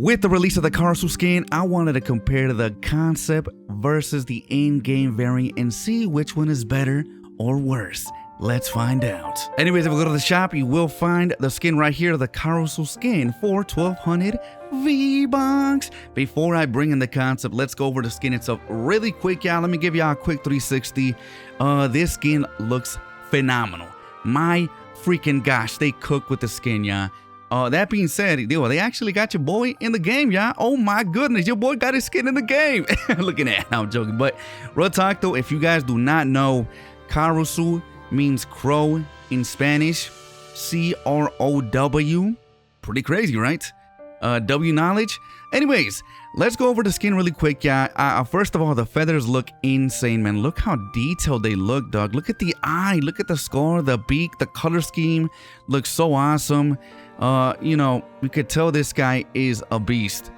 With the release of the Karasu skin, I wanted to compare the concept versus the in-game variant and see which one is better or worse. Let's find out. Anyways, if we go to the shop, you will find the skin right here, the Karasu skin for 1200 V-Bucks. Before I bring in the concept, let's go over the skin itself really quick, y'all. Let me give y'all a quick 360. This skin looks phenomenal. My freaking gosh, they cook with the skin, y'all. That being said, they actually got your boy in the game, y'all. Oh my goodness, your boy got his skin in the game. Look at that, I'm joking. But real talk though, if you guys do not know, Karasu means crow in Spanish. CROW. Pretty crazy, right? W knowledge. Anyways, let's go over the skin really quick, yeah. First of all, the feathers look insane, man. Look how detailed they look, dog. Look at the eye, look at the scar, the beak, the color scheme looks so awesome. You know, we could tell this guy is a beast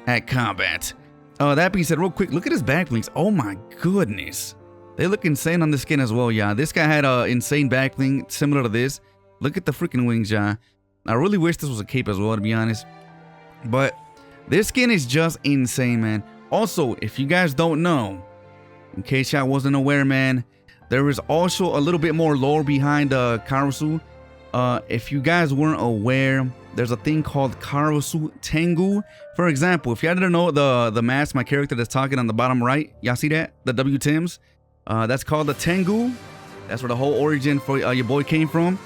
at combat. That being said, real quick, look at his back blings. Oh my goodness. They look insane on the skin as well, yeah. This guy had a insane back bling similar to this. Look at the freaking wings, yeah. I really wish this was a cape as well, to be honest. But this skin is just insane, man. Also, if you guys don't know, in case y'all wasn't aware, man, there is also a little bit more lore behind Karasu. If you guys weren't aware, there's a thing called Karasu Tengu. For example, if y'all didn't know the mask, my character that's talking on the bottom right, y'all see that? The W Tims? That's called the Tengu. That's where the whole origin for your boy came from.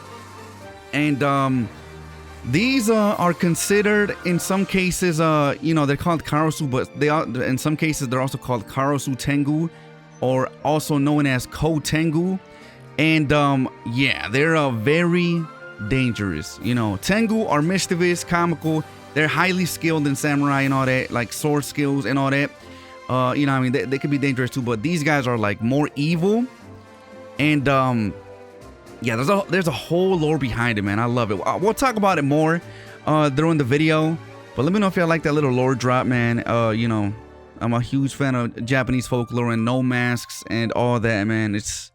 And these are considered in some cases, you know, they're called Karasu, but they are in some cases they're also called Karasu Tengu, or also known as Ko Tengu. And yeah, they're very dangerous. You know, Tengu are mischievous, comical. They're highly skilled in samurai and all that, like sword skills and all that. You know, I mean, they could be dangerous too, but these guys are like more evil. And yeah, there's a whole lore behind it, man. I love it. We'll talk about it more during the video, but let me know if y'all like that little lore drop, man. You know, I'm a huge fan of Japanese folklore and no masks and all that, man. It's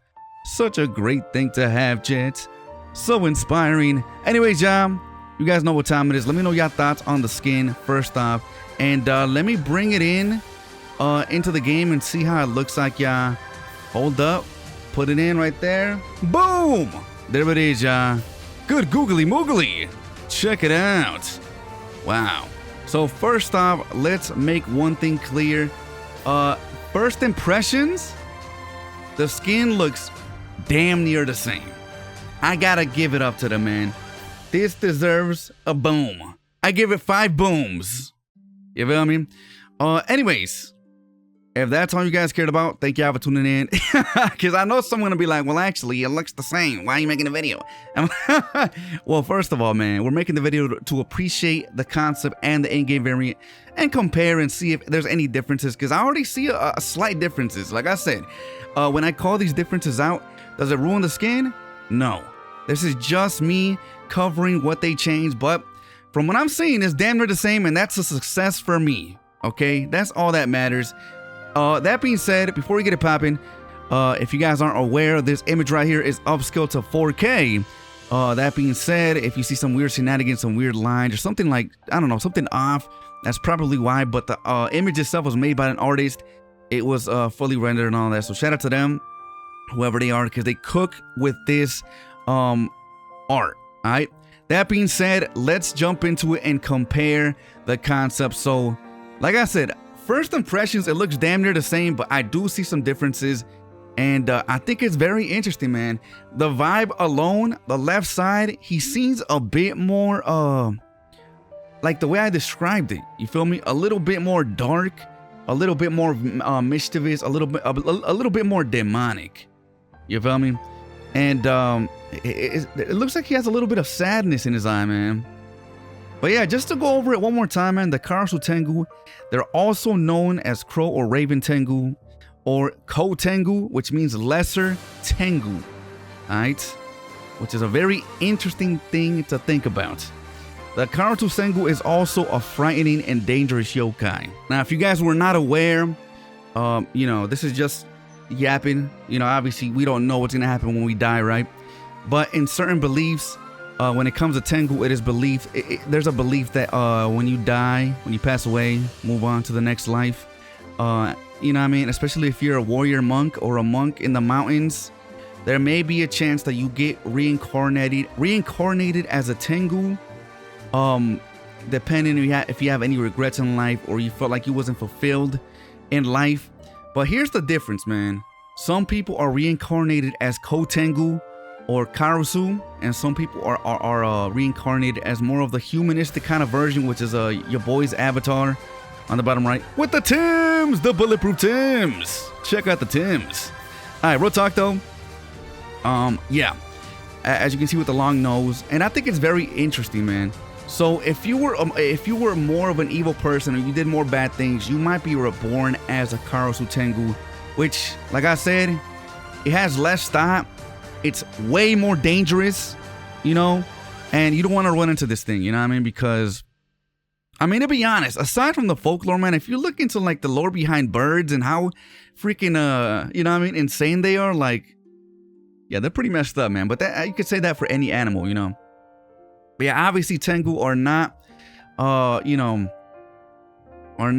such a great thing to have, Jet. So inspiring. Anyways, y'all, you guys know what time it is. Let me know your thoughts on the skin first off, and let me bring it in into the game and see how it looks like, y'all. Hold up. Put it in right there. Boom! There it is, y'all. Good googly moogly. Check it out. Wow. So first off, let's make one thing clear. First impressions, the skin looks damn near the same. I gotta give it up to the man. This deserves a boom. I give it 5 booms. You feel me? Anyways, if that's all you guys cared about, thank y'all for tuning in. Because I know someone's gonna be like, well, actually, it looks the same. Why are you making a video? Well, first of all, man, we're making the video to appreciate the concept and the in-game variant and compare and see if there's any differences. Because I already see a slight differences. Like I said, when I call these differences out, does it ruin the skin? No. This is just me covering what they changed. But from what I'm seeing, it's damn near the same, and that's a success for me. Okay? That's all that matters. That being said, before we get it popping, if you guys aren't aware, this image right here is upscaled to 4K. That being said, if you see some weird shenanigans, some weird lines, or something like, I don't know, something off, that's probably why. But the image itself was made by an artist. It was fully rendered and all that. So shout out to them, whoever they are, because they cook with this art. All right. That being said, let's jump into it and compare the concept. So, like I said, first impressions, it looks damn near the same, but I do see some differences, and I think it's very interesting, man. The vibe alone, the left side, he seems a bit more, like the way I described it. You feel me? A little bit more dark, a little bit more mischievous, a little bit more demonic. You feel me? And it looks like he has a little bit of sadness in his eye, man. But yeah, just to go over it one more time, man, the Karasu Tengu, they're also known as Crow or Raven Tengu, or Ko Tengu, which means lesser Tengu, alright? Which is a very interesting thing to think about. The Karasu Tengu is also a frightening and dangerous yokai. Now, if you guys were not aware, you know, this is just yapping. You know, obviously, we don't know what's gonna happen when we die, right? But in certain beliefs, When it comes to Tengu, it is belief. There's a belief that when you die, when you pass away, move on to the next life. You know what I mean? Especially if you're a warrior monk or a monk in the mountains, there may be a chance that you get reincarnated as a Tengu. Depending if you have any regrets in life or you felt like you wasn't fulfilled in life. But here's the difference, man. Some people are reincarnated as Tengu or Karasu, and some people are reincarnated as more of the humanistic kind of version, which is your boy's avatar on the bottom right with the Tims, the bulletproof Tims. Check out the Tims. All right, real talk though. Yeah, as you can see with the long nose, and I think it's very interesting, man. So if you were more of an evil person or you did more bad things, you might be reborn as a Karasu Tengu, which, like I said, it has less thought. It's way more dangerous, you know, and you don't want to run into this thing, you know what I mean? Because, I mean, to be honest, aside from the folklore, man, if you look into like the lore behind birds and how freaking, you know what I mean, insane they are, like, yeah, they're pretty messed up, man. But that, you could say that for any animal, you know. But yeah, obviously Tengu are not, you know, you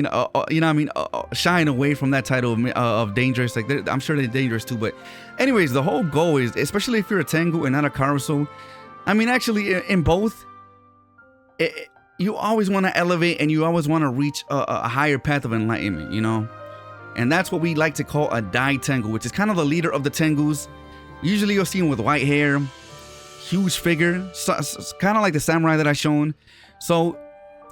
know what I mean, shying away from that title of dangerous. Like, I'm sure they're dangerous too. But anyways, the whole goal is, especially if you're a Tengu and not a Karasu, I mean, actually in both, you always want to elevate and you always want to reach a higher path of enlightenment, you know. And that's what we like to call a Dai Tengu, which is kind of the leader of the Tengus. Usually you'll see him with white hair, huge figure, kind of like the samurai that I shown. So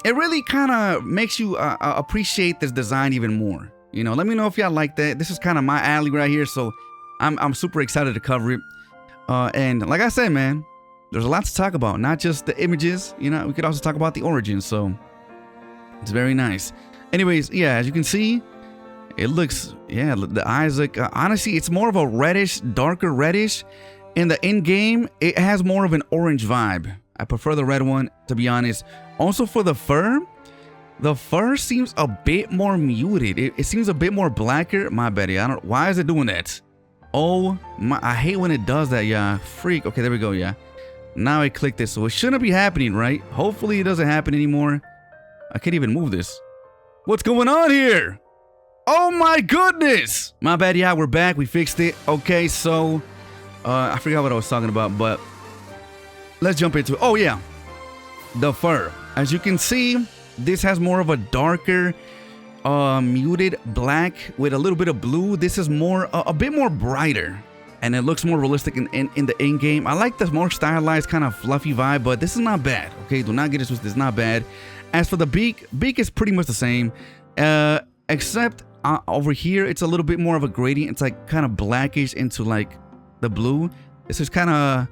it really kind of makes you appreciate this design even more. You know, let me know if y'all like that. This is kind of my alley right here, so I'm super excited to cover it. And like I said, man, there's a lot to talk about, not just the images. You know, we could also talk about the origins, so it's very nice. Anyways, yeah, as you can see, it looks, yeah, the eyes look, honestly, it's more of a reddish, darker reddish. In the in-game, it has more of an orange vibe. I prefer the red one, to be honest. Also for the fur seems a bit more muted. It seems a bit more blacker. My bad, I don't, why is it doing that? Oh my, I hate when it does that, yeah. Freak. Okay, there we go, yeah. Now I clicked this, so it shouldn't be happening, right? Hopefully it doesn't happen anymore. I can't even move this. What's going on here? Oh my goodness! My bad, yeah, we're back. We fixed it. Okay, so I forgot what I was talking about, but let's jump into it. Oh yeah, the fur. As you can see, this has more of a darker, muted black with a little bit of blue. This is more, a bit more brighter, and it looks more realistic in the in-game. I like the more stylized kind of fluffy vibe, but this is not bad. Okay, do not get it twisted. It's not bad. As for the beak is pretty much the same, except over here it's a little bit more of a gradient. It's like kind of blackish into like the blue. This is kind of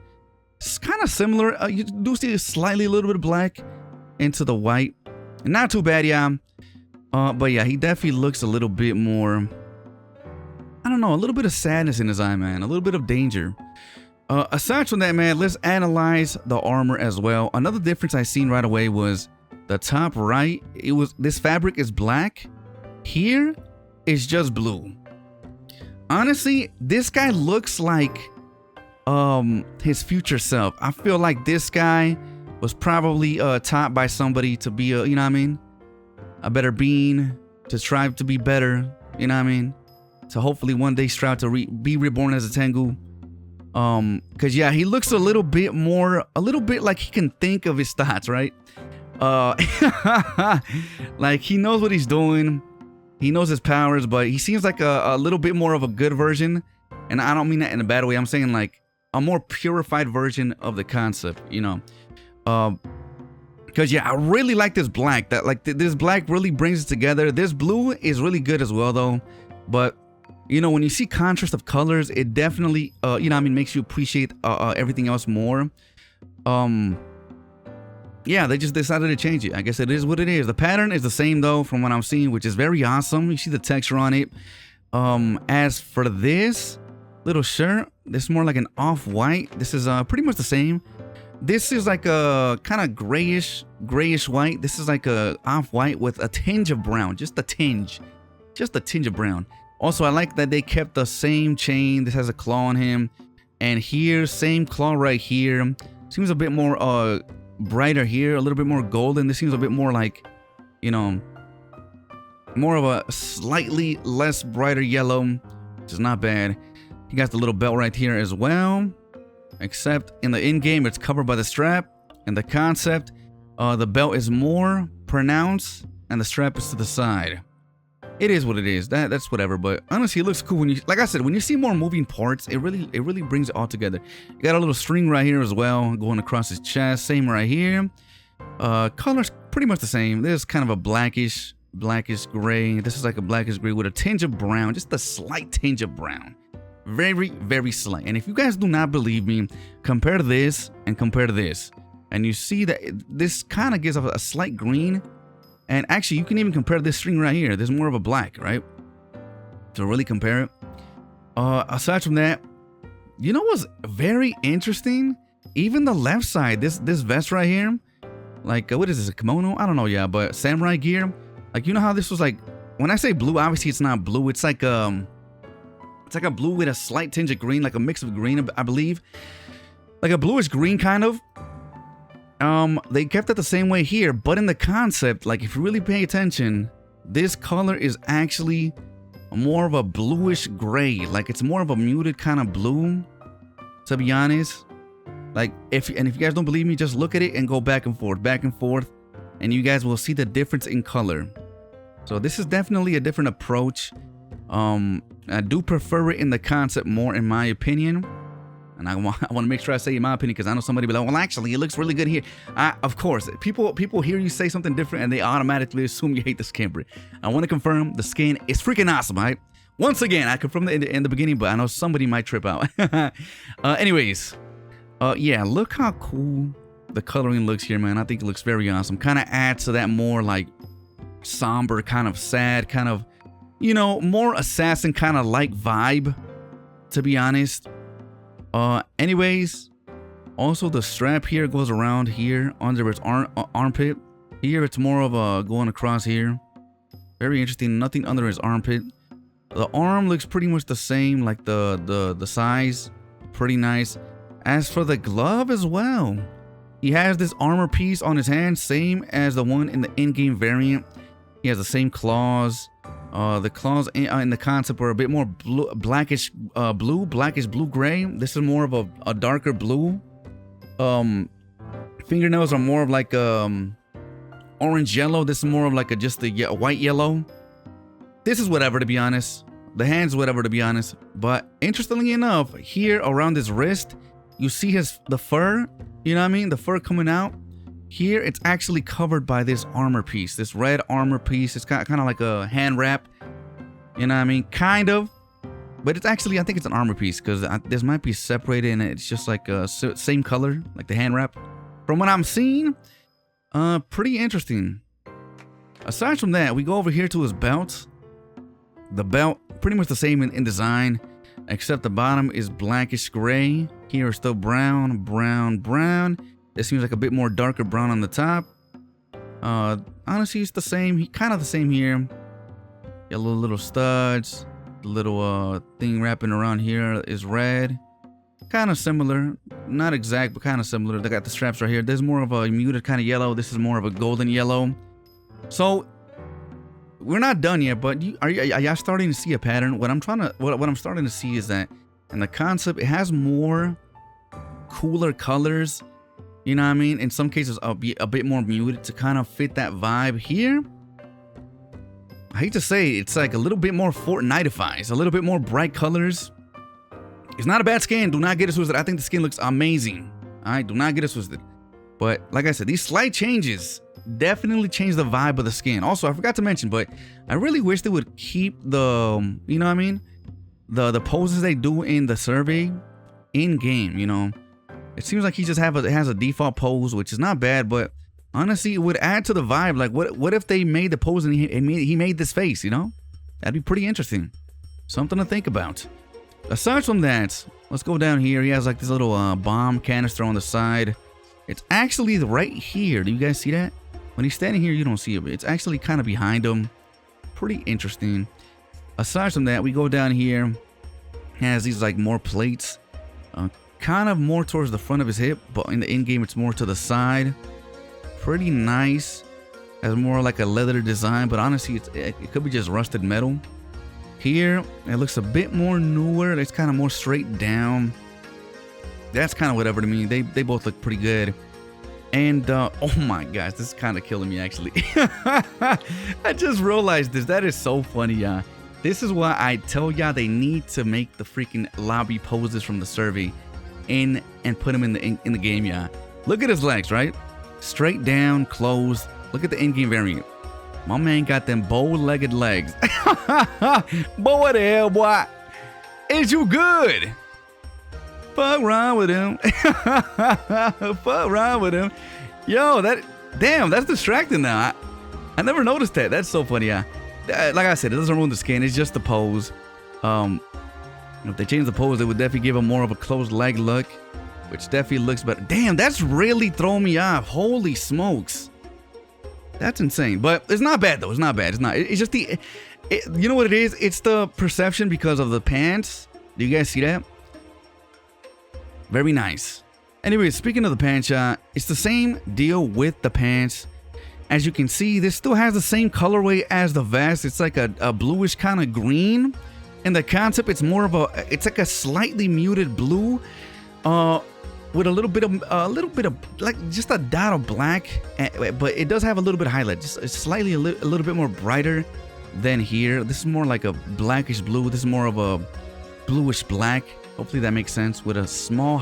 similar. You do see slightly a little bit of black into the white. Not too bad, yeah. But yeah, he definitely looks a little bit more, I don't know, a little bit of sadness in his eye, man. A little bit of danger. Aside from that, man, let's analyze the armor as well. Another difference I seen right away was the top right. This fabric is black. Here is just blue. Honestly, this guy looks like his future self. I feel like this guy was probably taught by somebody to be a, you know what I mean, a better being, to strive to be better, you know what I mean, to hopefully one day strive to be reborn as a Tengu. Cause yeah, he looks a little bit like he can think of his thoughts, right? Like he knows what he's doing. He knows his powers, but he seems like a little bit more of a good version. And I don't mean that in a bad way. I'm saying like a more purified version of the concept, you know. Because yeah, I really like this black. This black really brings it together. This blue is really good as well, though. But you know, when you see contrast of colors, it definitely, you know, I mean, makes you appreciate everything else more. Yeah, they just decided to change it. I guess it is what it is. The pattern is the same though, from what I'm seeing, which is very awesome. You see the texture on it. As for this little shirt, this is more like an off-white. This is pretty much the same. This is like a kind of grayish white. This is like a off-white with a tinge of brown, just a tinge of brown. Also, I like that they kept the same chain. This has a claw on him, And here, same claw right here. Seems a bit more brighter here, a little bit more golden. This seems a bit more like, you know, more of a slightly less brighter yellow, which is not bad. You got the little belt right here as well, except in the in-game it's covered by the strap. And the concept, the belt is more pronounced and the strap is to the side. It is what it is. That's whatever. But honestly, it looks cool when you, like I said, when you see more moving parts, it really brings it all together. You got a little string right here as well, going across his chest. Same right here. Color's pretty much the same. This is kind of a blackish gray. This is like a blackish gray with a tinge of brown, just a slight tinge of brown. Very, very slight. And if you guys do not believe me, compare this and compare this. And you see that this kind of gives off a slight green. And actually, you can even compare this string right here. There's more of a black, right? To really compare it. Aside from that, you know what's very interesting? Even the left side, this vest right here, like, what is this, a kimono? I don't know, yeah, but samurai gear. Like, you know how this was like, when I say blue, obviously it's not blue. It's like a blue with a slight tinge of green, like a mix of green, I believe. Like a bluish green kind of. They kept it the same way here, but in the concept, like if you really pay attention, this color is actually more of a bluish gray. Like it's more of a muted kind of blue, to be honest. Like if you guys don't believe me, just look at it and go back and forth, and you guys will see the difference in color. So this is definitely a different approach. I do prefer it in the concept more, in my opinion. And I want to make sure I say in my opinion, because I know somebody will be like, well, actually, it looks really good here. Of course, people hear you say something different and they automatically assume you hate the skin. I want to confirm the skin is freaking awesome, right? Once again, I confirmed it in the beginning, but I know somebody might trip out. Anyways, yeah, look how cool the coloring looks here, man. I think it looks very awesome. Kind of adds to that more like somber, kind of sad, kind of, you know, more assassin kind of like vibe, to be honest. Anyways, also the strap here goes around here under its armpit. Here it's more of a going across here. Very interesting. Nothing under his armpit. The arm looks pretty much the same, like the size. Pretty nice. As for the glove as well, he has this armor piece on his hand, same as the one in the in-game variant. He has the same claws. The claws in the concept are a bit more blackish blue gray. This is more of a darker blue. Fingernails are more of like orange yellow. This is more of like just a white yellow. This is whatever, to be honest. The hands, whatever, to be honest. But interestingly enough, here around his wrist, you see the fur. You know what I mean? The fur coming out. Here, it's actually covered by this armor piece, this red armor piece. It's kind of like a hand wrap, you know what I mean? Kind of, but it's actually, I think it's an armor piece because this might be separated and it's just like same color, like the hand wrap. From what I'm seeing, pretty interesting. Aside from that, we go over here to his belt. The belt, pretty much the same in design, except the bottom is blackish gray. Here is still brown. It seems like a bit more darker brown on the top. Honestly, it's the same. Kind of the same here. Got little studs. The little thing wrapping around here is red. Kind of similar. Not exact, but kind of similar. They got the straps right here. There's more of a muted kind of yellow. This is more of a golden yellow. So we're not done yet, but are y'all starting to see a pattern? What I'm starting to see is that in the concept, it has more cooler colors. You know what I mean? In some cases, I'll be a bit more muted to kind of fit that vibe here. I hate to say, it's like a little bit more Fortnite-ifies, a little bit more bright colors. It's not a bad skin. Do not get it twisted. I think the skin looks amazing. All right, do not get it twisted. But like I said, these slight changes definitely change the vibe of the skin. Also, I forgot to mention, but I really wish they would keep the, you know what I mean? The poses they do in the survey in game, you know. It seems like he just has a default pose, which is not bad, but honestly, it would add to the vibe. Like, what if they made the pose and he made this face, you know? That'd be pretty interesting. Something to think about. Aside from that, let's go down here. He has like this little bomb canister on the side. It's actually right here. Do you guys see that? When he's standing here, you don't see it, but it's actually kind of behind him. Pretty interesting. Aside from that, we go down here. He has these like more plates. Kind of more towards the front of his hip, but in the in-game it's more to the side. Pretty nice. Has more like a leather design, but honestly it could be just rusted metal. Here it looks a bit more newer. It's kind of more straight down. That's kind of whatever to me. They both look pretty good. And oh my gosh, this is kind of killing me actually. I just realized this. That is so funny, y'all. This is why I tell y'all they need to make the freaking lobby poses from the survey and put them in the game, y'all. Look at his legs, right? Straight down, closed. Look at the in-game variant. My man got them bow-legged legs. Boy, what the hell, boy? Is you good? Fuck wrong with him. Fuck wrong with him. Yo, damn, that's distracting now. I never noticed that. That's so funny, yeah. Like I said, it doesn't ruin the skin. It's just the pose. If they change the pose, it would definitely give him more of a closed leg look, which definitely looks better. Damn, that's really throwing me off. Holy smokes. That's insane. But it's not bad, though. It's not bad. It's not. It's just you know what it is? It's the perception because of the pants. Do you guys see that? Very nice. Anyway, speaking of the pants, it's the same deal with the pants. As you can see, this still has the same colorway as the vest. It's like a bluish kind of green. And the concept, it's more of it's like a slightly muted blue, with a little bit of like just a dot of black, but it does have a little bit of highlight. Just slightly a little bit more brighter than here. This is more like a blackish blue. This is more of a bluish black. Hopefully that makes sense. With a small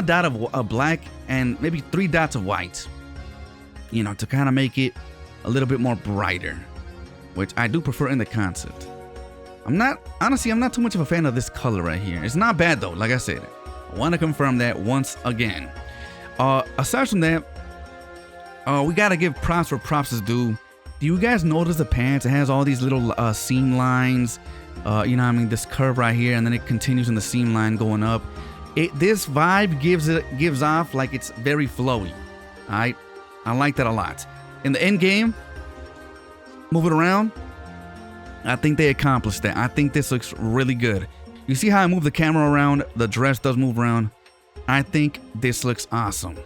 dot of black and maybe 3 dots of white. You know, to kind of make it a little bit more brighter, which I do prefer in the concept. Honestly, I'm not too much of a fan of this color right here. It's not bad though, like I said. I want to confirm that once again. Aside from that, we gotta give props where props is due. Do you guys notice the pants? It has all these little seam lines. You know what I mean? This curve right here, and then it continues in the seam line going up. This vibe gives off like it's very flowy. Alright? I like that a lot. In the end game, move it around. I think they accomplished that. I think this looks really good. You see how I move the camera around? The dress does move around. I think this looks awesome.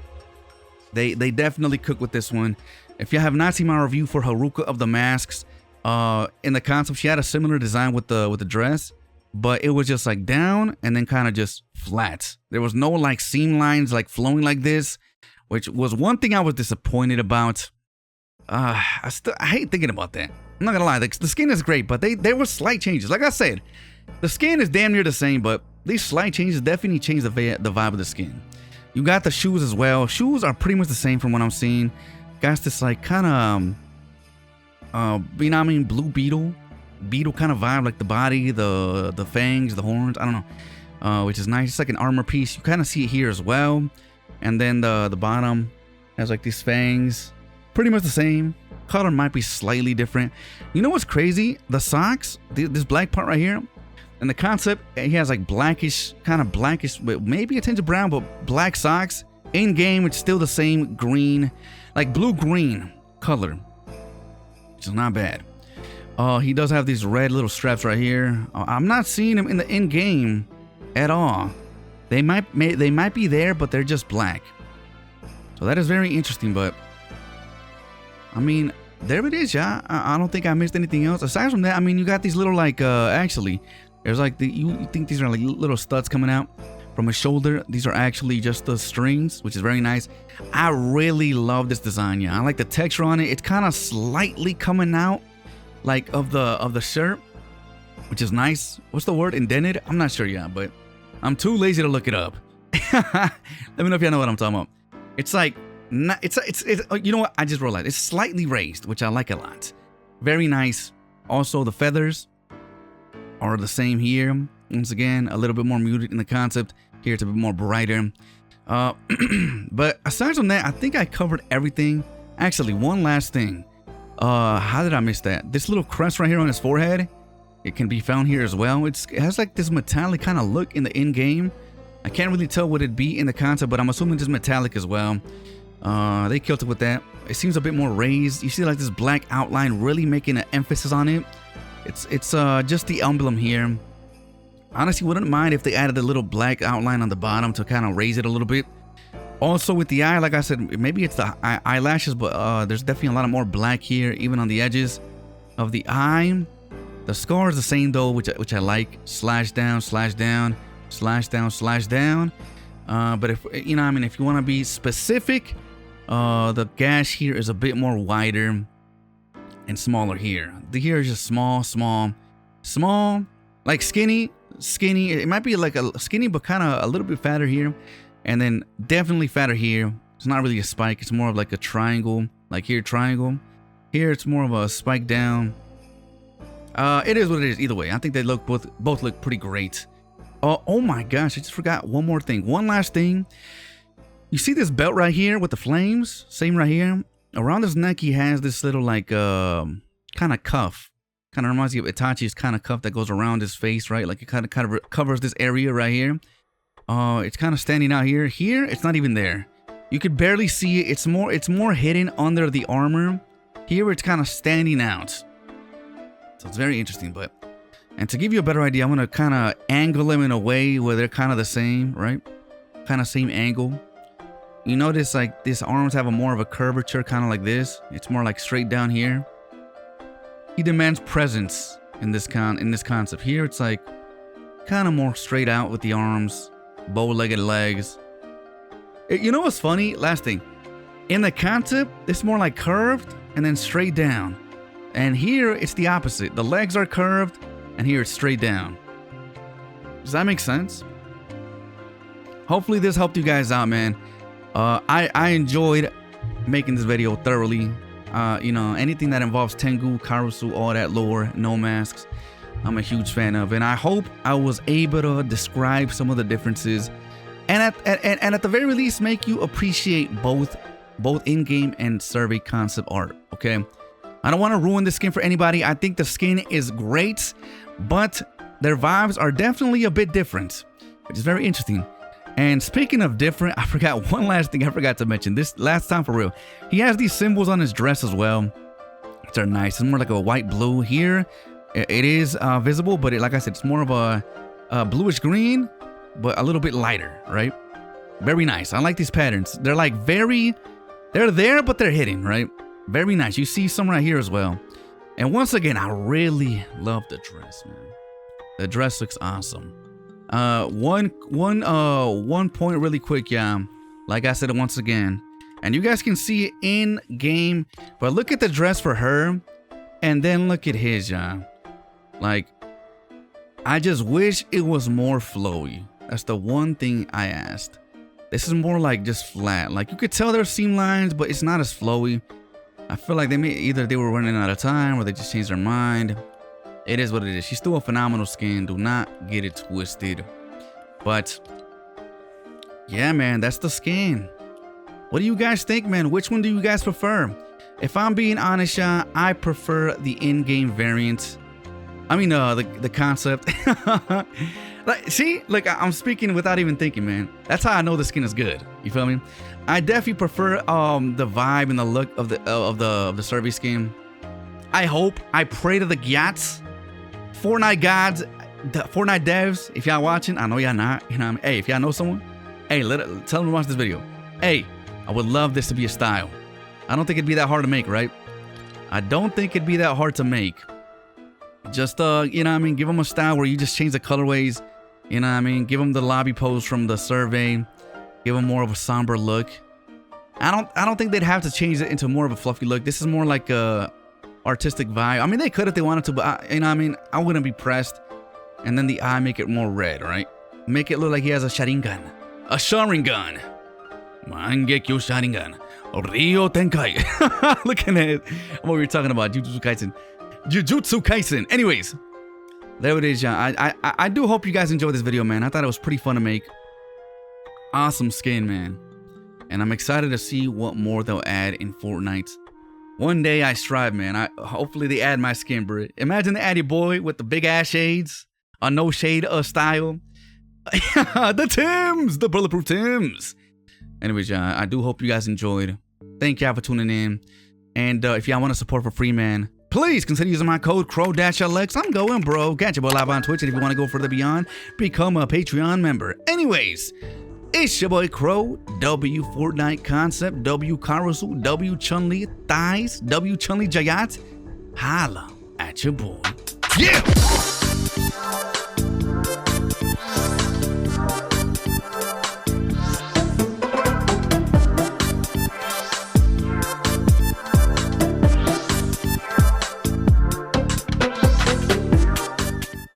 They definitely cook with this one. If you have not seen my review for Haruka of the Masks, in the concept, she had a similar design with the dress, but it was just like down and then kind of just flat. There was no like seam lines like flowing like this, which was one thing I was disappointed about. I hate thinking about that. I'm not gonna lie, the skin is great, but there were slight changes. Like I said, the skin is damn near the same, but these slight changes definitely change the vibe of the skin. You got the shoes as well. Shoes are pretty much the same from what I'm seeing. Got this like kind of, you know what I mean, blue beetle kind of vibe, like the body, the fangs, the horns. I don't know, which is nice. It's like an armor piece. You kind of see it here as well. And then the bottom has like these fangs. Pretty much the same. Color might be slightly different. You know what's crazy? The socks, this black part right here, and the concept, he has like blackish, kind of blackish, maybe a tinge of brown, but black socks. In game, it's still the same green, like blue-green color, which is not bad. He does have these red little straps right here. I'm not seeing them in the in-game at all. They might be there, but they're just black. So that is very interesting, but I mean, there it is, yeah. I don't think I missed anything else. Aside from that, I mean, you got these little like, actually, there's like you think these are like little studs coming out from his shoulder. These are actually just the strings, which is very nice. I really love this design, yeah. I like the texture on it. It's kind of slightly coming out like of the shirt, which is nice. What's the word? Indented? I'm not sure, yeah, but I'm too lazy to look it up. Let me know if y'all know what I'm talking about. It's like, it's you know what? I just realized it's slightly raised, which I like a lot. Very nice. Also, the feathers are the same here. Once again, a little bit more muted in the concept. Here it's a bit more brighter. But aside from that, I think I covered everything. Actually, one last thing. How did I miss that? This little crest right here on his forehead, it can be found here as well. It has like this metallic kind of look in the in-game. I can't really tell what it'd be in the concept, but I'm assuming it's metallic as well. They killed it with that. It seems a bit more raised. You see like this black outline really making an emphasis on it. It's just the emblem here. Honestly, wouldn't mind if they added a little black outline on the bottom to kind of raise it a little bit. Also with the eye, like I said, maybe it's the eyelashes, but there's definitely a lot of more black here, even on the edges of the eye. The scar is the same though, which I like. Slash down, slash down, slash down, slash down. But if you know, I mean, if you want to be specific, the gash here is a bit more wider and smaller here. The here is just small, like skinny. It might be like a skinny, but kind of a little bit fatter here, and then definitely fatter here. It's not really a spike. It's more of like a triangle. Like here, triangle. Here, it's more of a spike down. It is what it is. Either way, I think they look both look pretty great. Oh my gosh, I just forgot one more thing. One last thing. You see this belt right here with the flames? Same right here. Around his neck, he has this little like kind of cuff. Kind of reminds you of Itachi's kind of cuff that goes around his face, right? Like it kind of covers this area right here. It's kind of standing out here. Here, it's not even there. You could barely see it. It's more hidden under the armor. Here, it's kind of standing out. So it's very interesting, and to give you a better idea, I'm gonna kind of angle them in a way where they're kind of the same, right? Kind of same angle. You notice like these arms have more of a curvature, kind of like this. It's more like straight down here. He demands presence in this concept. Here it's like kind of more straight out with the arms, bow-legged legs. You know what's funny? Last thing. In the concept, it's more like curved and then straight down. And here it's the opposite. The legs are curved and here it's straight down. Does that make sense? Hopefully this helped you guys out, man. I enjoyed making this video thoroughly. You know, anything that involves Tengu, Karasu, all that lore, no masks, I'm a huge fan of, and I hope I was able to describe some of the differences, and at the very least make you appreciate both in-game and survey concept art. Okay, I don't want to ruin the skin for anybody. I think the skin is great, but their vibes are definitely a bit different, which is very interesting. And speaking of different, I forgot one last thing I forgot to mention. This last time for real. He has these symbols on his dress as well, which are nice. It's more like a white blue here. It is visible, but like I said, it's more of a bluish green, but a little bit lighter, right? Very nice. I like these patterns. They're like they're there, but they're hidden, right? Very nice. You see some right here as well. And once again, I really love the dress, man. The dress looks awesome. One point really quick, yeah. Like I said once again, and you guys can see it in game, but look at the dress for her, and then look at his, yeah. Like, I just wish it was more flowy. That's the one thing I asked. This is more like just flat. Like you could tell there's seam lines, but it's not as flowy. I feel like either they were running out of time or they just changed their mind. It is what it is. She's still a phenomenal skin. Do not get it twisted. But yeah, man, that's the skin. What do you guys think, man? Which one do you guys prefer? If I'm being honest, I prefer the in-game variant. I mean, the concept. Like, see, like I'm speaking without even thinking, man. That's how I know the skin is good. You feel me? I definitely prefer the vibe and the look of the survey skin. I pray to the gods, Fortnite gods, the Fortnite devs. If y'all watching, I know y'all not. You know what I mean? Hey, if y'all know someone, hey, tell them to watch this video. Hey, I would love this to be a style. I don't think it'd be that hard to make, right? I don't think it'd be that hard to make. Just you know what I mean? Give them a style where you just change the colorways. You know what I mean? Give them the lobby pose from the survey. Give them more of a somber look. I don't think they'd have to change it into more of a fluffy look. This is more like a artistic vibe. I mean, they could if they wanted to, but you know what I mean? I wouldn't be pressed. And then the eye, make it more red, right? Make it look like he has a Sharingan. A Sharingan. Mangekyo Sharingan. Ryo Tenkai. Look at it. What we were talking about. Jujutsu Kaisen. Jujutsu Kaisen. Anyways. There it is, y'all. I do hope you guys enjoyed this video, man. I thought it was pretty fun to make. Awesome skin, man. And I'm excited to see what more they'll add in Fortnite. One day I strive, man. Hopefully they add my skin, bro. Imagine they add your boy with the big ass shades. A no shade style. The Tims. The bulletproof Tims. Anyways, y'all. I do hope you guys enjoyed. Thank y'all for tuning in. And if y'all want to support for free, man, please consider using my code KROW-LX. I'm going, bro. Catch your boy live on Twitch, and if you want to go further beyond, become a Patreon member. Anyways, it's your boy KROW, W Fortnite Concept, W Karasu, W Chun-Li Thighs, W Chun-Li Jayat. Holla at your boy. Yeah!